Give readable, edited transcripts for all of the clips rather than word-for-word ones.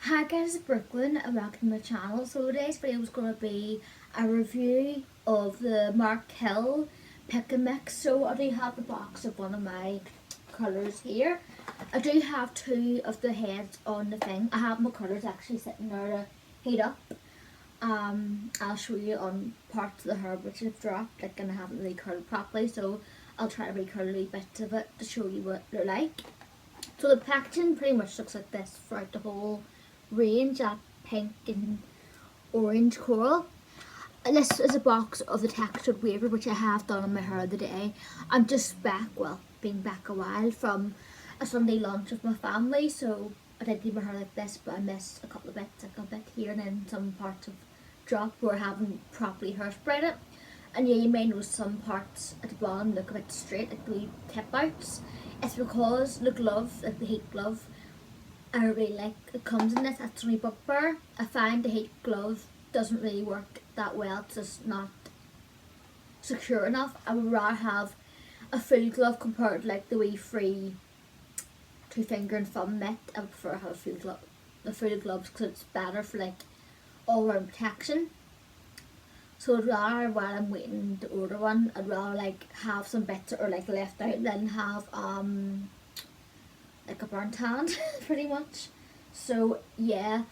Hi guys, it's Brookelynne and welcome to my channel. So today's video is going to be a review of the Mark Hill Pick and Mix. So I do have the box of one of my colours here. I do have two of the heads on the thing. I have my colours actually sitting there to heat up. I'll show you on parts of the hair which have dropped, like, and I haven't really curled properly, so I'll try to recurl a wee bits of it to show you what they're like. So the packaging pretty much looks like this throughout the whole range, at pink and orange coral. And this is a box of the textured waver, which I have done on my hair the day. I'm just back, well, been back a while from a Sunday lunch with my family, so I did leave my hair like this, but I missed a couple of bits, like a bit here and then some parts of drop where I haven't properly hairsprayed it. And yeah, you may notice some parts at the bottom look a bit straight, like the wee tip outs. It's because the glove, like the heat glove, I really like it comes in this. That's only bugbear. I find the heat glove doesn't really work that well. It's just not secure enough. I would rather have a full glove compared to like the wee free 2-finger and thumb mitt. I would prefer to have a full glove, the full gloves, because it's better for like all round protection. So I'd rather, while I'm waiting to order one, I'd rather like have some bits that are like left out than have like a burnt hand pretty much. So yeah,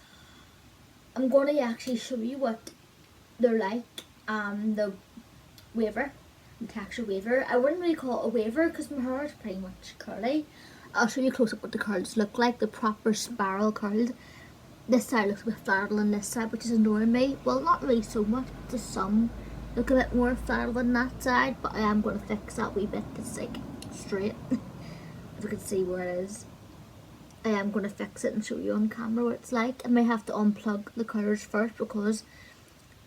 I'm going to actually show you what they're like. The waver, the texture waver. I wouldn't really call it a waver because my hair is pretty much curly. I'll show you close up what the curls look like. The proper spiral curled. This side looks a bit flatter than this side, which is annoying me. Well, not really so much, just some look a bit more flatter than that side, but I am going to fix that wee bit that's like straight. As you can see where it is. I am going to fix it and show you on camera what it's like. I may have to unplug the colours first because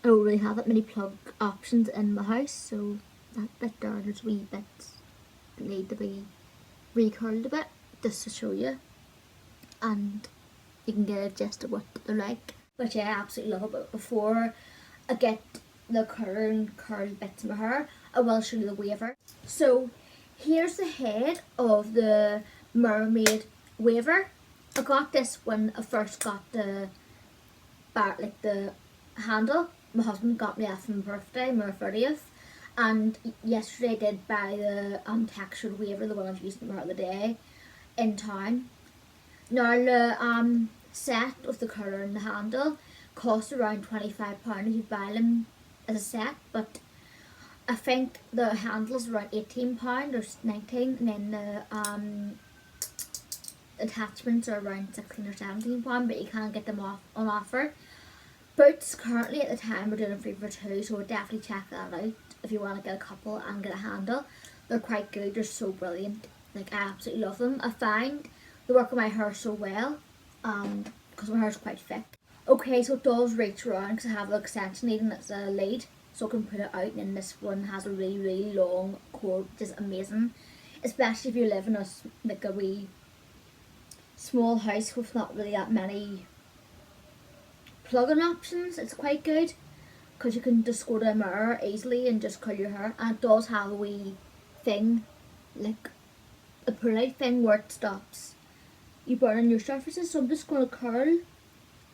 I don't really have that many plug options in my house, so that bit there, there's wee bits that need to be recurled a bit just to show you, and you can get a gist of what they're like. But yeah, I absolutely love it. But before I get the colour and curled bits of my hair, I will show you the waver. So here's the head of the mermaid waver. I got this when I first got the the handle. My husband got me that for my birthday, my 30th, and yesterday I did buy the textured waver, the one I've used in my hair the day, in town. Now the set with the colour and the handle cost around £25 if you buy them as a set, but I think the handle's around £18 or £19, and then the attachments are around £16 or £17, but you can get them off on offer. Boots currently at the time are doing a 3 for 2, so I would definitely check that out if you want to get a couple and get a handle. They're quite good, they're so brilliant, like I absolutely love them. I find they work on my hair so well, because my hair is quite thick. Okay, so it does reach around because I have an extension lead and it's a lead, so I can put it out, and then this one has a really long cord, which is amazing, especially if you live in like a wee small house with not really that many plug-in options. It's quite good because you can just go to a mirror easily and just curl your hair, and it does have a wee thing, like a pull-out thing where it stops you burning your surfaces. So I'm just going to curl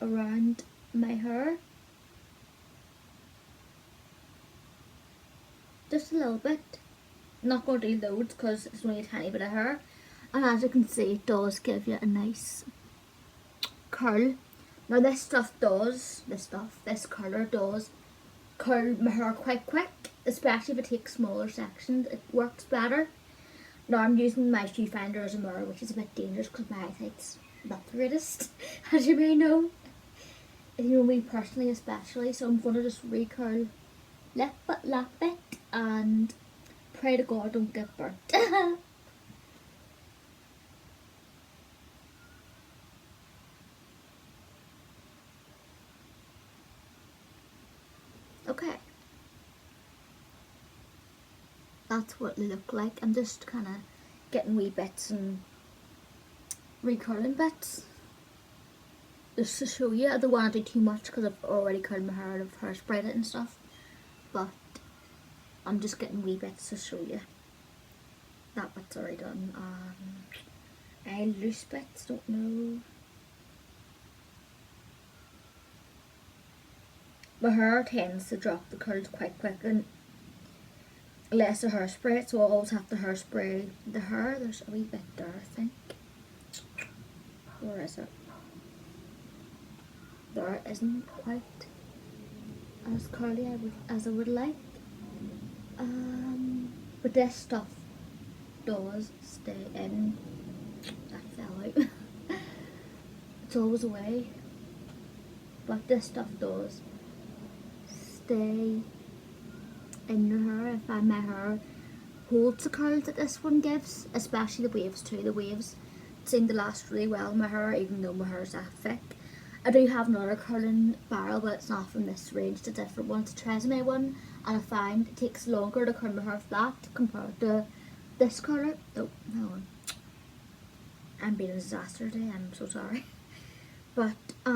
around my hair just a little bit. I'm not going to do loads because it's only a tiny bit of hair, and as you can see, it does give you a nice curl. Now this colour does curl my hair quite quick, especially if it takes smaller sections, it works better. Now I'm using my viewfinder as a mirror, which is a bit dangerous because my eyesight's not the greatest, as you may know. You know me personally especially, so I'm going to just recurl that bit and pray to God I don't get burnt. Okay, that's what they look like. I'm just kind of getting wee bits and recurling bits just to show you. I don't want to do too much because I've already curled my hair and I've hairsprayed it and stuff, but I'm just getting wee bits to show you. That bit's already done. Loose bits, don't know. my hair tends to drop the curls quite quick and less of hairspray, so I always have to hairspray the hair. There's a wee bit there, I think. Where is it? There it isn't quite as curly as I would like. But this stuff does stay in. That fell out. It's always away. But this stuff does stay in your hair. I find my hair holds the curls that this one gives, especially the waves too. The waves seem to last really well in my hair, even though my hair is that thick. I do have another curling barrel, but it's not from this range, it's a different one. It's a Tresemme one, and I find it takes longer to curl my hair flat compared to this colour. Oh, hang on. I'm being a disaster today, I'm so sorry. But, let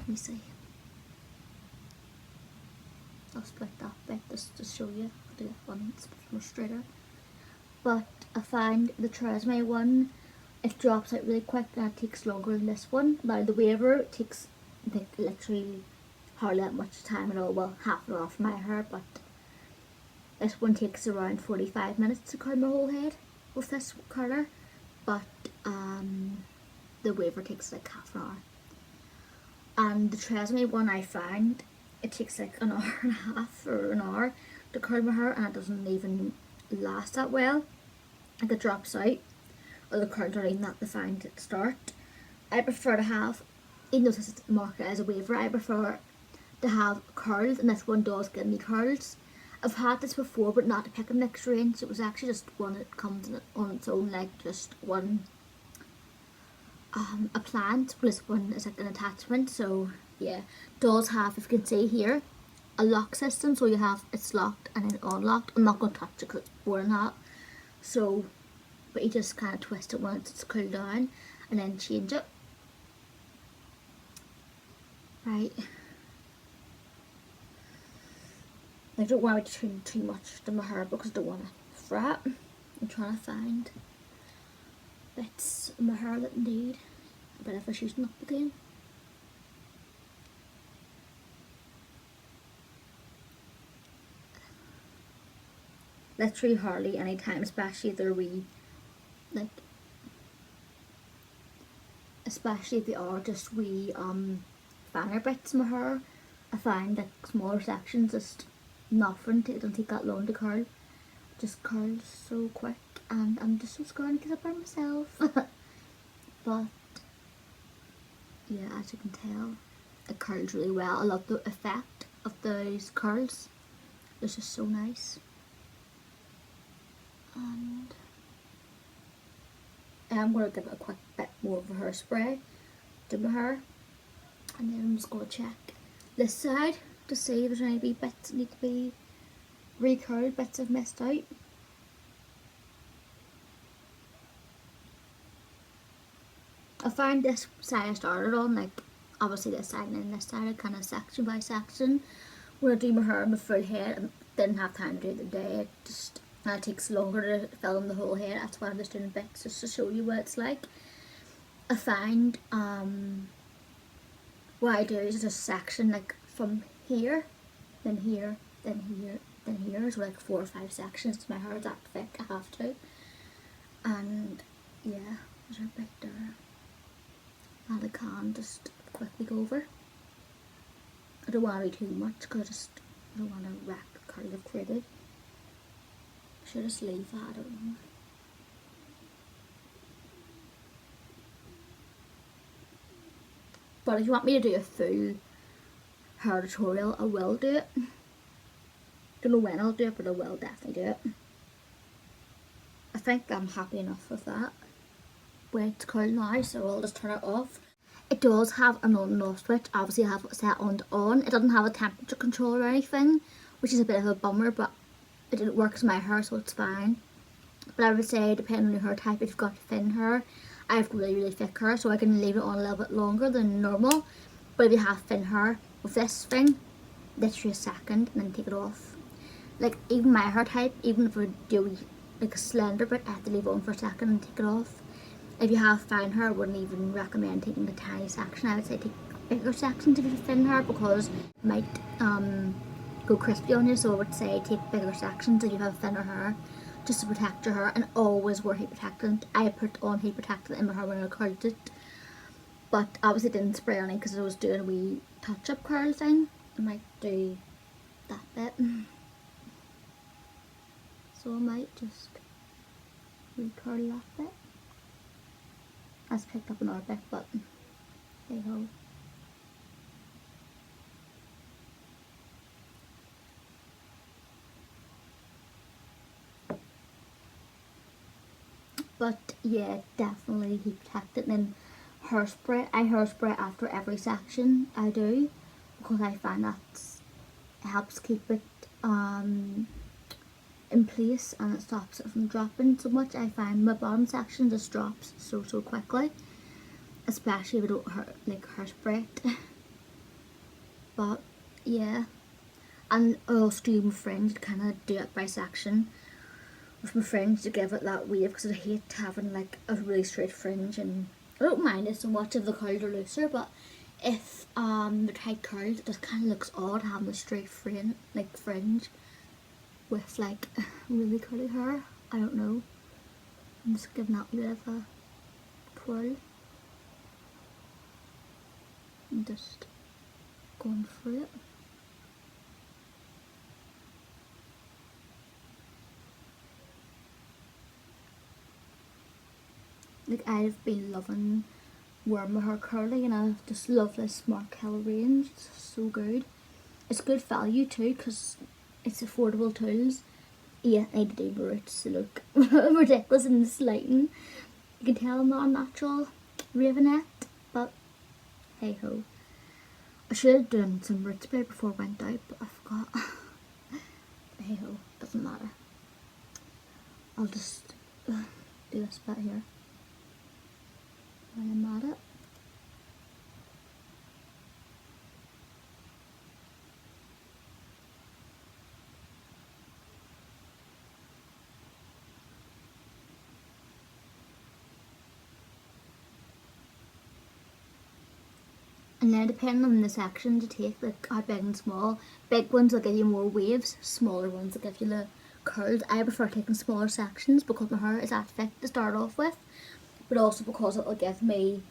me see. I'll split that bit just to show you. I'll do that one, it's a bit more straighter. But I find the Tresemme one, it drops out really quick and it takes longer than this one. Now the waver takes, I think, literally hardly that much time at all. Well, half an hour for my hair, but this one takes around 45 minutes to curl my whole head with this colour. But the waver takes like half an hour. And the Tresemme one, I find it takes like an hour and a half or an hour to curl my hair, and it doesn't even last that well. Like it drops out, or the curls are even that defined at the start. I prefer to have, even though this is marketed as a waver, I prefer to have curls, and this one does give me curls. I've had this before, but not the pick and mix range. It was actually just one that comes in on its own, like just one a plant. But this one is like an attachment, so yeah. Does have, if you can see here, a lock system, so you have it's locked and then unlocked. I'm not going to touch it because it's boring hot. So, but you just kind of twist it once it's cooled down and then change it. Right. I don't want to trim too much to my hair because I don't want to fret. I'm trying to find bits of my hair that need a bit of a shooting up again. Literally hardly any time, especially if they're wee, like, especially if they are just wee finer bits in my hair. I find like smaller sections just nothing, it doesn't take that long to curl. Just curls so quick, and I'm just so scared because I burn myself. But yeah, as you can tell, it curls really well. I love the effect of those curls. It's just so nice. And I'm going to give it a quick bit more of a hairspray to my hair, and then I'm just going to check this side to see if there's any wee bits that need to be recurled, bits I've missed out. I find this side I started on, like obviously this side and then this side, kind of section by section. When I do my hair in my full head, I didn't have time to do it the day. It takes longer to film the whole head. That's why I'm just doing bits just to show you what it's like. I find what I do is just section like from here, then here, then here, then here. So like 4 or 5 sections to my hair that thick. I have to. And yeah, there's a bit there. And I can just quickly go over. I don't want to do too much because I don't want to wreck the curl I've created. Should I just leave that? I don't know. But if you want me to do a full hair tutorial, I will do it. Don't know when I'll do it, but I will definitely do it. I think I'm happy enough with that. Wait, it's cold now, so I'll just turn it off. It does have an on and off switch. Obviously I have it set on to on. It doesn't have a temperature control or anything, which is a bit of a bummer, but it didn't work with my hair, so it's fine. But I would say, depending on your hair type, if you've got thin hair, I have really thick hair, so I can leave it on a little bit longer than normal. But if you have thin hair, with this thing, literally a second and then take it off. Like even my hair type, even if I do like a slender bit, I have to leave it on for a second and take it off. If you have fine hair, I wouldn't even recommend taking the tiny section. I would say take bigger sections if you have thin hair, because it might go crispy on you. So I would say take bigger sections if you have thinner hair, just to protect your hair, and always wear heat protectant. I put on heat protectant in my hair when I curled it, but obviously didn't spray on it because I was doing a wee touch up curl thing. I might do that bit, so I might just recurl that bit. That's picked up another bit, but hey ho. But yeah, definitely heat protectant. And then hairspray. I hairspray after every section I do, because I find that it helps keep it in place, and it stops it from dropping so much. I find my bottom section just drops so quickly, especially if I don't hairspray it. But yeah, and I also do my fringe, kind of do it by section with my fringe to give it that wave, because I hate having like a really straight fringe, and I don't mind it so much if the curls are looser, but if they're tight curls, it just kind of looks odd having a straight fringe with like really curly hair. I don't know. I'm just giving that a bit of a twirl. I'm just going for it. Like, I've been loving wearing my hair curly, and I just love this Smart Color range. It's so good. It's good value too, because it's affordable tools. Yeah, I need to do my roots to look ridiculous in this lighting. You can tell I'm not a natural ravenette, but hey ho. I should have done some root spray before I went out, but I forgot. Hey ho, doesn't matter. I'll just do this bit here while I'm at it. And then depending on the section to take, like how big and small, big ones will give you more waves, smaller ones will give you the curls. I prefer taking smaller sections because my hair is that thick to start off with, but also because it will give me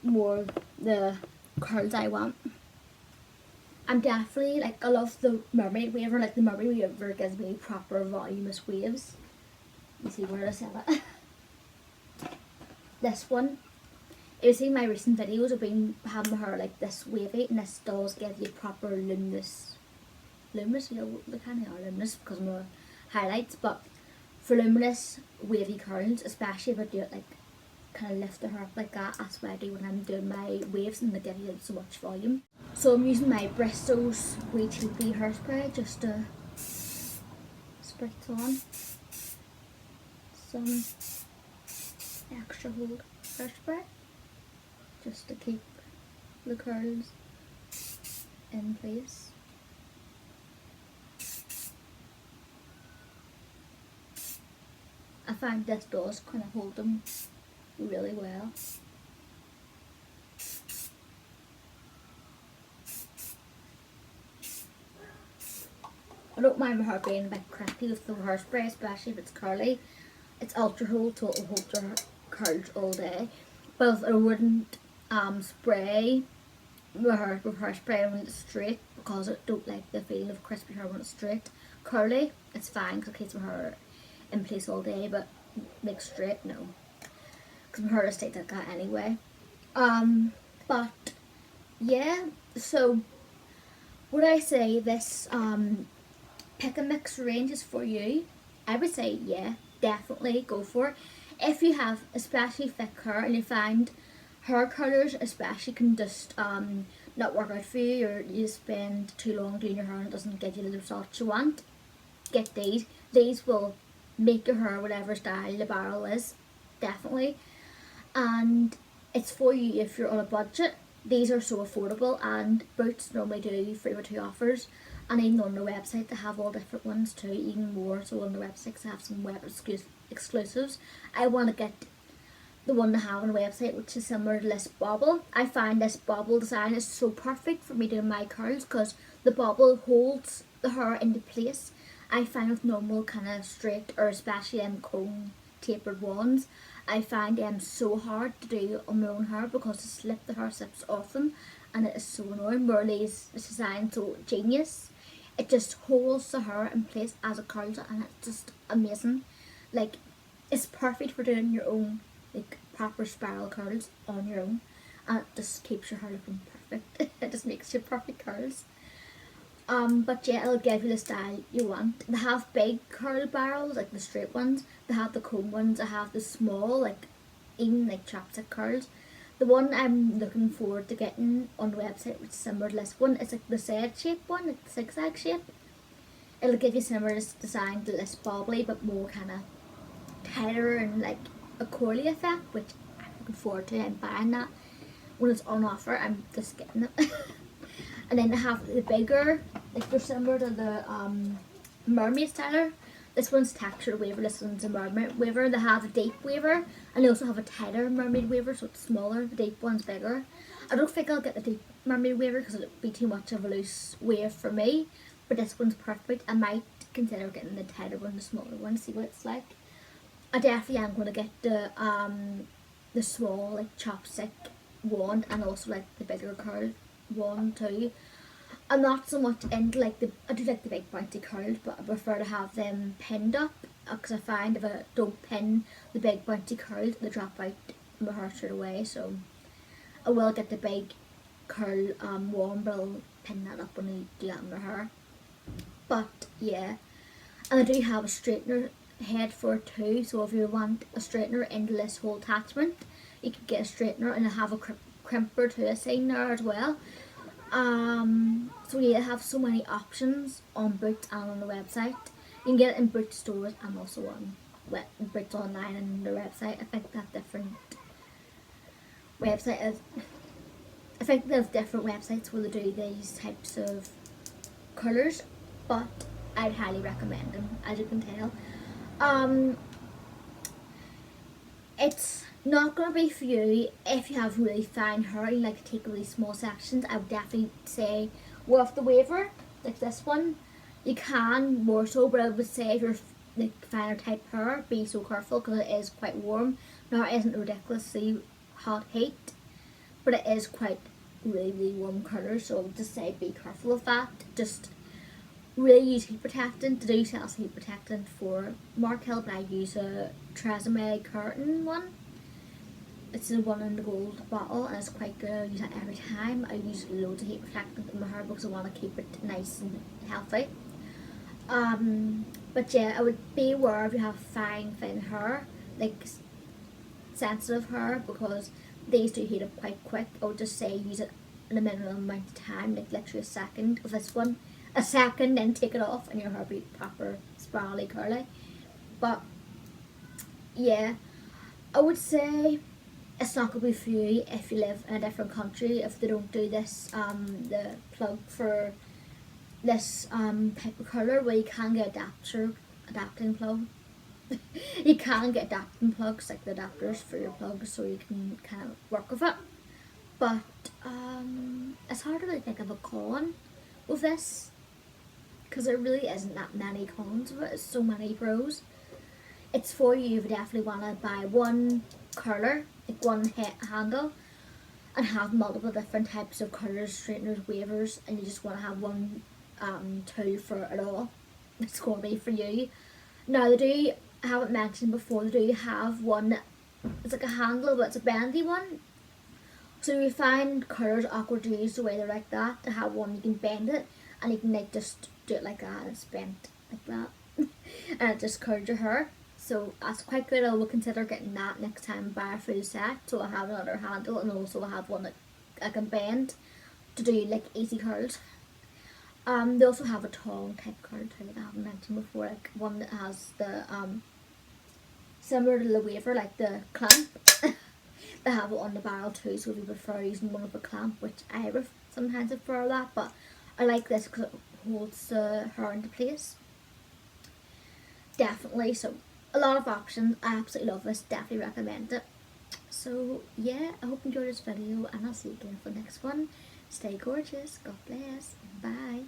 more the curls I want. I'm definitely, like, I love the mermaid waver. Like, the mermaid waver gives me proper voluminous waves. You see where I said it. This one, if you see my recent videos, I've been having my hair like this wavy, and this does give you proper luminous, you know, they kind of are luminous because of my highlights, but for luminous wavy curls, especially if I do it like kind of lift the hair up like that, that's what I do when I'm doing my waves, and they give you so much volume. So I'm using my Bristol's wee cheapy hairspray just to spritz on some extra hold hairspray, just to keep the curls in place. I find this does kind of hold them really well. I don't mind my hair being a bit crappy with the hairspray, especially if it's curly. It's ultra hold, so it will hold your curls all day. But I wouldn't spray my hair with hairspray when it's straight, because I don't like the feeling of crispy hair when it's straight. Curly, it's fine because it keeps my hair in place all day, but like straight, no. Because my hair is stayed like that anyway. But yeah, so would I say this pick and mix range is for you? I would say yeah, definitely go for it. If you have especially thick hair and you find hair colours especially can just not work out for you, or you spend too long doing your hair and it doesn't give you the results you want, get these. These will make your hair whatever style the barrel is, definitely. And it's for you if you're on a budget. These are so affordable, and Boots normally do 3 or 2 offers, and even on their website they have all different ones too, even more. So on the website they have some web exclusives. I want to get the one they have on the website, which is similar to this bobble. I find this bobble design is so perfect for me doing my curls because the bobble holds the hair into place. I find with normal kind of straight, or especially comb tapered ones, I find them so hard to do on my own hair because the hair slips off them, and it is so annoying. This design so genius. It just holds the hair in place as it curls, and it's just amazing. Like, it's perfect for doing your own like proper spiral curls on your own, and it just keeps your hair looking perfect. It just makes you perfect curls. But yeah, it'll give you the style you want. They have big curl barrels, like the straight ones. They have the comb ones. They have the small, like even like chopstick curls. The one I'm looking forward to getting on the website, which is similar to this one, is like the Z shape one, like the zigzag shape. It'll give you similar design to this bobbly, but more kind of tighter and like a curly effect, which I'm looking forward to and buying that when it's on offer. I'm just getting it. And then they have the bigger, like they're similar to the mermaid styler. This one's textured waver, this one's a mermaid waver. They have a deep waver, and they also have a tighter mermaid waver, so it's smaller. The deep one's bigger. I don't think I'll get the deep mermaid waver because it'll be too much of a loose wave for me, but this one's perfect. I might consider getting the tighter one, the smaller one, see what it's like. I definitely am going to get the small like chopstick one, and also like the bigger curl one too. I'm not so much into like I do like the big pointy curls, but I prefer to have them pinned up because I find if I don't pin the big pointy curls, they drop out my hair straight away. So I will get the big curl one, but I'll pin that up when I do that in my hair. But yeah, and I do have a straightener head for it too, so if you want a straightener into this whole attachment, you can get a straightener, and I have a crimper to a sign there as well. So yeah, they have so many options on Boots and on the website. You can get it in Boots stores and also on Boots online and their website. I think they have different websites. I think they have different websites where they do these types of colours, but I'd highly recommend them, as you can tell. It's not going to be for you if you have really fine hair and you like to take really small sections. I would definitely say wear off the waver, like this one. You can more so, but I would say if you're like finer type hair, be so careful because it is quite warm. Now it isn't ridiculously hot heat, but it is quite really warm colour, so I would just say be careful of that. Just really use heat protectant. They do sell heat protectant for Mark Hill, but I use a Tresemme curtain one. It's the one in the gold bottle, and it's quite good. I use that every time. I use loads of heat protectant in my hair because I want to keep it nice and healthy. But yeah, I would be aware if you have fine hair, like sensitive hair, because these do heat up quite quick. I would just say use it in a minimum amount of time, like literally a second. With this one, a second, then take it off, and your hair will be proper spirally curly. But yeah, I would say it's not going to be for you if you live in a different country, if they don't do this, the plug for this type of colour where you can get adapting plug. You can get adapting plugs, like the adapters for your plugs, so you can kind of work with it. But it's hard to really think of a con with this, because there really isn't that many cons with it. It's so many pros. It's for you if you definitely want to buy one curler, like one handle, and have multiple different types of curlers, straighteners, wavers, and you just want to have one tool for it all. It's going to be for you. Now they do, I haven't mentioned before, they do have one, it's like a handle, but it's a bendy one. So if you find curlers awkward to use the way they're like that, to have one you can bend it, and you can like just do it like that, and it's bent like that, and it just curls your hair. So that's quite good. I will consider getting that next time I buy a full set, so I have another handle, and also I have one that I can bend to do like easy curls. They also have a tong type curl too that I haven't mentioned before, like one that has the similar to the waver, like the clamp. They have it on the barrel too, so if you prefer using one with a clamp, which I sometimes prefer that, but I like this because it holds the hair into place. Definitely, so a lot of options. I absolutely love this, definitely recommend it. So yeah, I hope you enjoyed this video, and I'll see you again for the next one. Stay gorgeous. God bless. Bye.